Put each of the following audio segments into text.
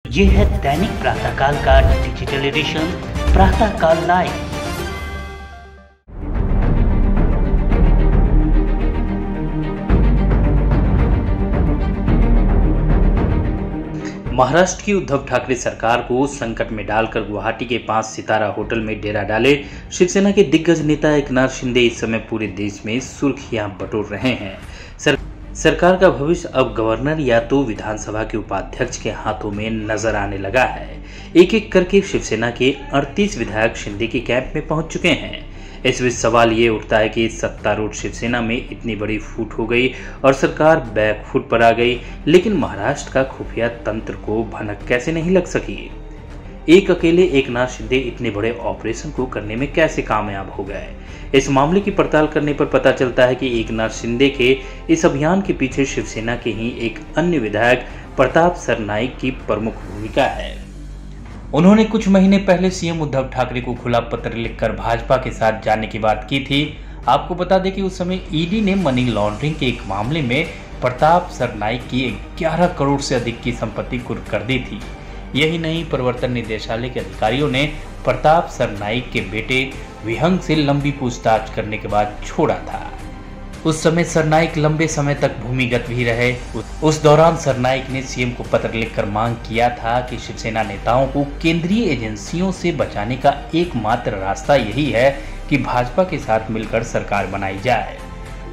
ये है दैनिक प्रातःकाल का डिजिटल एडिशन प्रातःकाल लाइव। महाराष्ट्र की उद्धव ठाकरे सरकार को संकट में डालकर गुवाहाटी के 5 सितारा होटल में डेरा डाले शिवसेना के दिग्गज नेता एकनाथ शिंदे इस समय पूरे देश में सुर्खियां बटोर रहे हैं। सरकार का भविष्य अब गवर्नर या तो विधानसभा के उपाध्यक्ष के हाथों में नजर आने लगा है। एक एक करके शिवसेना के 38 विधायक शिंदे के कैंप में पहुंच चुके हैं। इस बीच सवाल ये उठता है कि सत्तारूढ़ शिवसेना में इतनी बड़ी फूट हो गई और सरकार बैकफुट पर आ गई, लेकिन महाराष्ट्र का खुफिया तंत्र को भनक कैसे नहीं लग सकी। एक अकेले एकनाथ शिंदे इतने बड़े ऑपरेशन को करने में कैसे कामयाब हो गए। इस मामले की पड़ताल करने पर पता चलता है कि एकनाथ शिंदे के इस अभियान के पीछे शिवसेना के ही एक अन्य विधायक प्रताप सरनाईक की प्रमुख भूमिका है। उन्होंने कुछ महीने पहले सीएम उद्धव ठाकरे को खुला पत्र लिखकर भाजपा के साथ जाने की बात की थी। आपको बता दें कि उस समय ईडी ने मनी लॉन्ड्रिंग के एक मामले में प्रताप सरनाईक की 11 करोड़ से अधिक की संपत्ति कुर्क कर दी थी। यही नहीं, प्रवर्तन निदेशालय के अधिकारियों ने प्रताप सरनाईक के बेटे विहंग से लंबी पूछताछ करने के बाद छोड़ा था। उस समय सरनाईक लंबे समय तक भूमिगत भी रहे। उस दौरान सरनाईक ने सीएम को पत्र लिखकर मांग किया था कि शिवसेना नेताओं को केंद्रीय एजेंसियों से बचाने का एकमात्र रास्ता यही है कि भाजपा के साथ मिलकर सरकार बनाई जाए।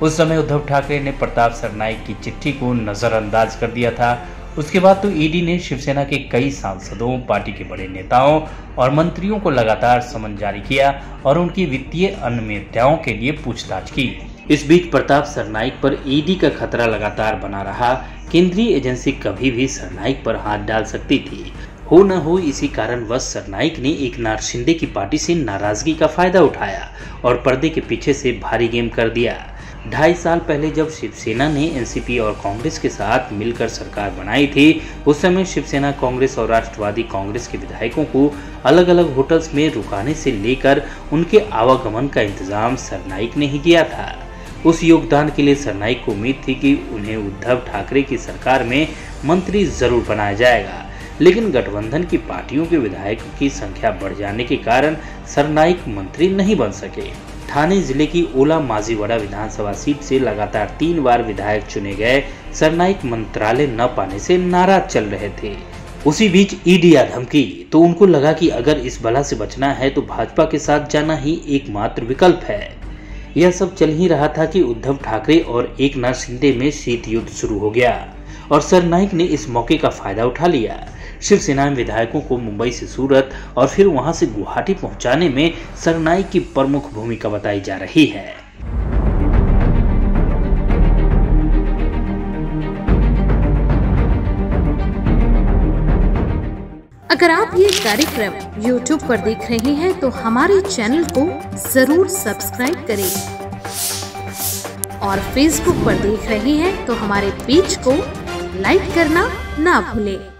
उस समय उद्धव ठाकरे ने प्रताप सरनाईक की चिट्ठी को नजरअंदाज कर दिया था। उसके बाद तो ईडी ने शिवसेना के कई सांसदों, पार्टी के बड़े नेताओं और मंत्रियों को लगातार समन जारी किया और उनकी वित्तीय अनियमितताओं के लिए पूछताछ की। इस बीच प्रताप सरनाईक पर ईडी का खतरा लगातार बना रहा। केंद्रीय एजेंसी कभी भी सरनाईक पर हाथ डाल सकती थी। हो न हो इसी कारणवश सरनाईक ने एकनाथ शिंदे की पार्टी से नाराजगी का फायदा उठाया और पर्दे के पीछे से भारी गेम कर दिया। 2.5 साल पहले जब शिवसेना ने एनसीपी और कांग्रेस के साथ मिलकर सरकार बनाई थी, उस समय शिवसेना, कांग्रेस और राष्ट्रवादी कांग्रेस के विधायकों को अलग अलग होटल्स में रुकाने से लेकर उनके आवागमन का इंतजाम सरनाईक ने ही किया था। उस योगदान के लिए सरनाईक को उम्मीद थी कि उन्हें उद्धव ठाकरे की सरकार में मंत्री जरूर बनाया जाएगा, लेकिन गठबंधन की पार्टियों के विधायकों की संख्या बढ़ जाने के कारण सरनाईक मंत्री नहीं बन सके। ठाणे जिले की ओला माजीवाड़ा विधानसभा सीट से लगातार 3 बार विधायक चुने गए सरनाईक मंत्रालय न पाने से नाराज चल रहे थे। उसी बीच ईडी आ धमकी, तो उनको लगा कि अगर इस बला से बचना है तो भाजपा के साथ जाना ही एकमात्र विकल्प है। यह सब चल ही रहा था कि उद्धव ठाकरे और एकनाथ शिंदे में शीत युद्ध शुरू हो गया और सरनाईक ने इस मौके का फायदा उठा लिया। शिवसेना विधायकों को मुंबई से सूरत और फिर वहां से गुवाहाटी पहुंचाने में सरनाईक की प्रमुख भूमिका बताई जा रही है। अगर आप ये कार्यक्रम YouTube पर देख रहे हैं तो हमारे चैनल को जरूर सब्सक्राइब करें और Facebook पर देख रहे हैं तो हमारे पेज को लाइक करना ना भूलें।